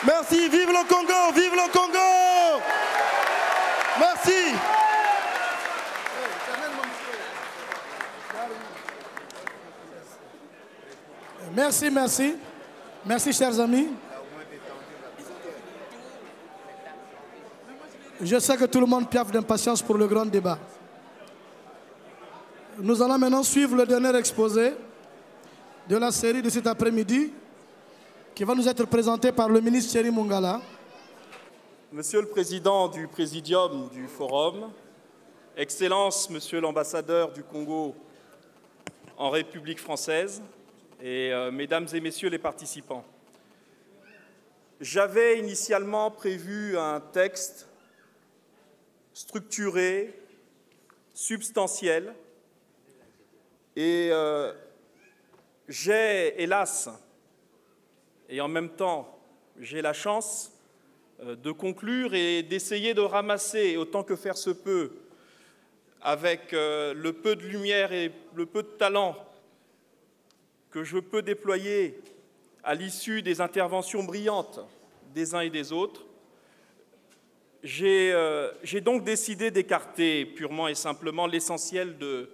Merci, vive le Congo, vive le Congo. Merci. Merci, merci. Merci, chers amis. Je sais que tout le monde piaffe d'impatience pour le grand débat. Nous allons maintenant suivre le dernier exposé de la série de cet après-midi qui va nous être présenté par le ministre Thierry Mongala. Monsieur le Président du Présidium du Forum, Excellence, Monsieur l'ambassadeur du Congo en République française et Mesdames et Messieurs les participants, j'avais initialement prévu un texte structuré, substantiel, et j'ai, hélas, et en même temps, j'ai la chance de conclure et d'essayer de ramasser, autant que faire se peut, avec le peu de lumière et le peu de talent que je peux déployer à l'issue des interventions brillantes des uns et des autres. J'ai donc décidé d'écarter purement et simplement l'essentiel de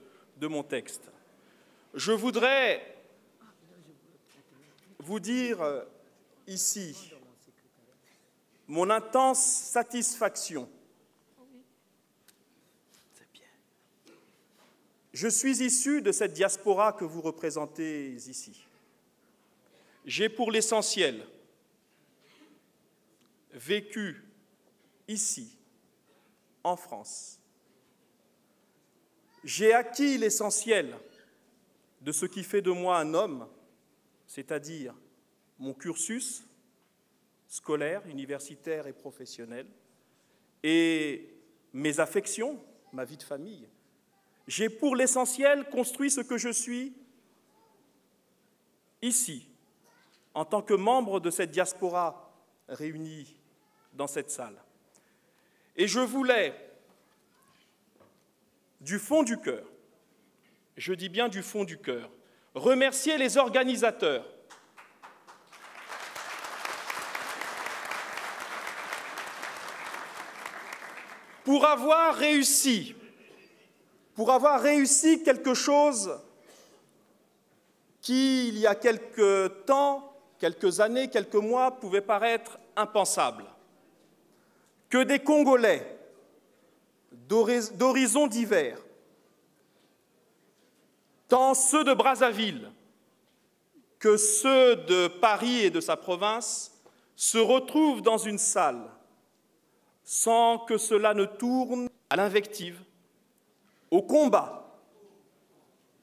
mon texte. Je voudrais vous dire ici mon intense satisfaction. Je suis issu de cette diaspora que vous représentez ici. J'ai pour l'essentiel vécu ici, en France. J'ai acquis l'essentiel de ce qui fait de moi un homme, c'est-à-dire mon cursus scolaire, universitaire et professionnel, et mes affections, ma vie de famille. J'ai pour l'essentiel construit ce que je suis ici, en tant que membre de cette diaspora réunie dans cette salle. Et je voulais, du fond du cœur, je dis bien du fond du cœur, remercier les organisateurs pour avoir réussi quelque chose qui, il y a quelques temps, quelques années, quelques mois, pouvait paraître impensable. Que des Congolais d'horizons divers, tant ceux de Brazzaville que ceux de Paris et de sa province, se retrouvent dans une salle sans que cela ne tourne à l'invective, au combat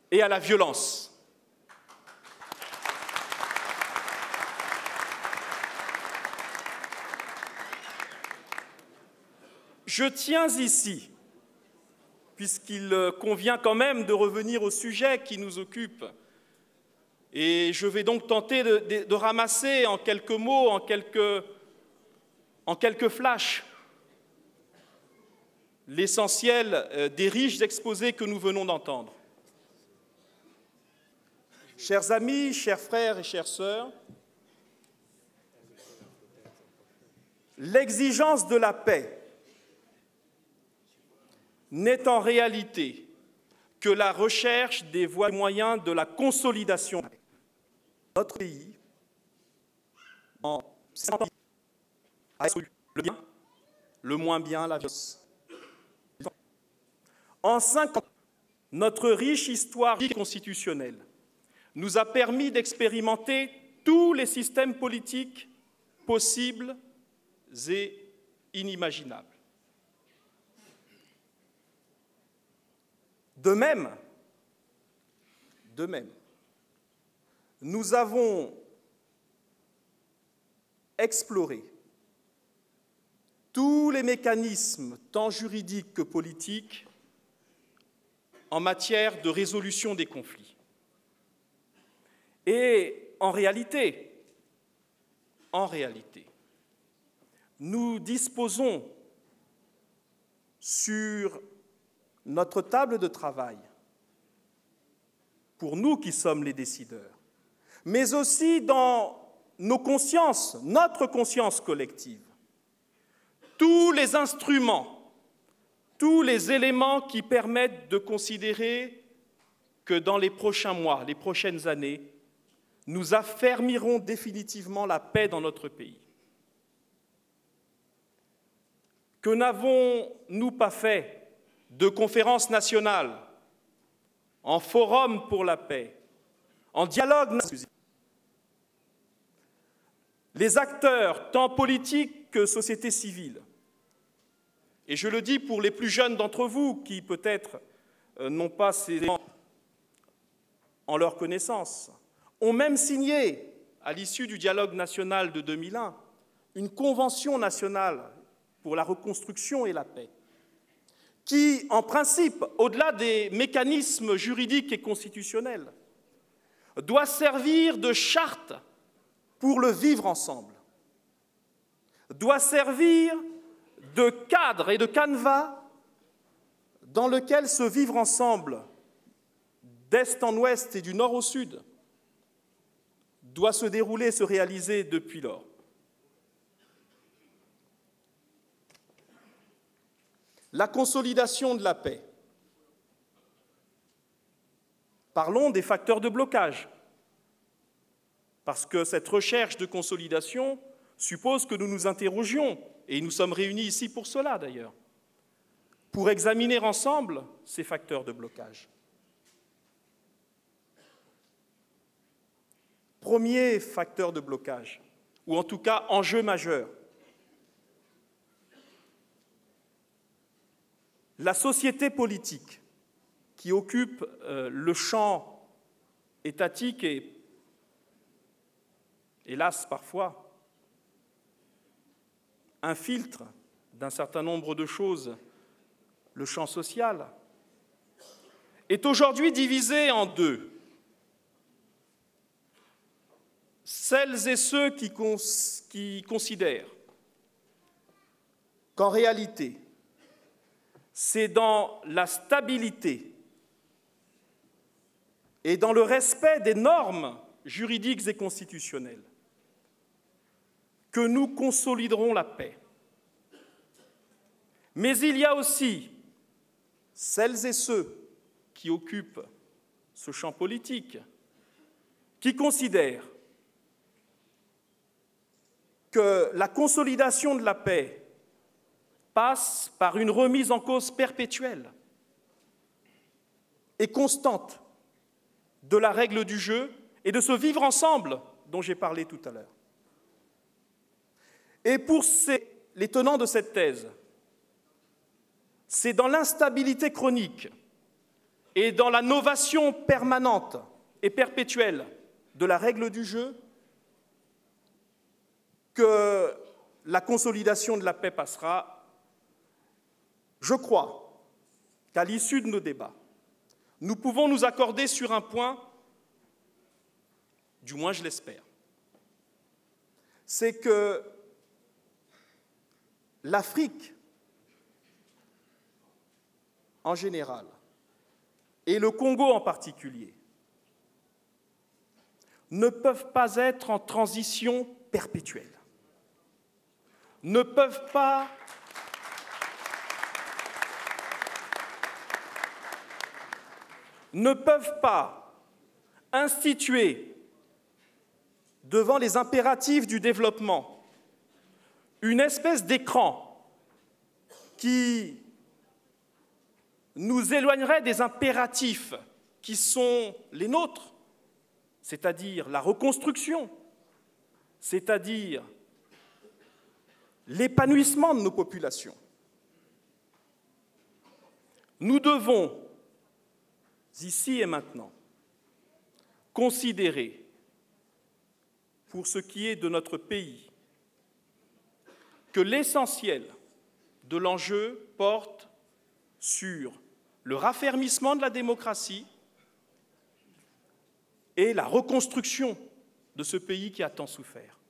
et à la violence. Je tiens ici, puisqu'il convient quand même de revenir au sujet qui nous occupe, et je vais donc tenter de ramasser en quelques mots, en quelques flashs, l'essentiel des riches exposés que nous venons d'entendre. Chers amis, chers frères et chères sœurs, l'exigence de la paix n'est en réalité que la recherche des voies et moyens de la consolidation de notre pays en le bien, le moins bien, la violence. En 5 ans, notre riche histoire constitutionnelle nous a permis d'expérimenter tous les systèmes politiques possibles et inimaginables. De même, nous avons exploré tous les mécanismes, tant juridiques que politiques, en matière de résolution des conflits. Et en réalité, nous disposons sur notre table de travail, pour nous qui sommes les décideurs, mais aussi dans nos consciences, notre conscience collective, tous les instruments, tous les éléments qui permettent de considérer que dans les prochains mois, les prochaines années, nous affermirons définitivement la paix dans notre pays. Que n'avons-nous pas fait de conférences nationales, en forum pour la paix, en dialogue national? Les acteurs, tant politiques que société civile, et je le dis pour les plus jeunes d'entre vous qui peut-être n'ont pas ces éléments en leur connaissance, ont même signé, à l'issue du dialogue national de 2001, une convention nationale pour la reconstruction et la paix, qui, en principe, au-delà des mécanismes juridiques et constitutionnels, doit servir de charte pour le vivre ensemble, doit servir de cadre et de canevas dans lequel ce vivre ensemble, d'est en ouest et du nord au sud, doit se dérouler et se réaliser depuis lors. La consolidation de la paix. Parlons des facteurs de blocage, parce que cette recherche de consolidation suppose que nous nous interrogions, et nous sommes réunis ici pour cela d'ailleurs, pour examiner ensemble ces facteurs de blocage. Premier facteur de blocage, ou en tout cas enjeu majeur, la société politique qui occupe le champ étatique et, hélas parfois, infiltre d'un certain nombre de choses le champ social, est aujourd'hui divisée en deux. Celles et ceux qui considèrent qu'en réalité, c'est dans la stabilité et dans le respect des normes juridiques et constitutionnelles que nous consoliderons la paix. Mais il y a aussi celles et ceux qui occupent ce champ politique qui considèrent que la consolidation de la paix passe par une remise en cause perpétuelle et constante de la règle du jeu et de ce vivre ensemble dont j'ai parlé tout à l'heure. Et pour les tenants de cette thèse, c'est dans l'instabilité chronique et dans la novation permanente et perpétuelle de la règle du jeu que la consolidation de la paix passera. Je crois qu'à l'issue de nos débats, nous pouvons nous accorder sur un point, du moins je l'espère, c'est que l'Afrique en général et le Congo en particulier ne peuvent pas être en transition perpétuelle, ne peuvent pas instituer devant les impératifs du développement une espèce d'écran qui nous éloignerait des impératifs qui sont les nôtres, c'est-à-dire la reconstruction, c'est-à-dire l'épanouissement de nos populations. Nous devons, ici et maintenant, considérer, pour ce qui est de notre pays, que l'essentiel de l'enjeu porte sur le raffermissement de la démocratie et la reconstruction de ce pays qui a tant souffert.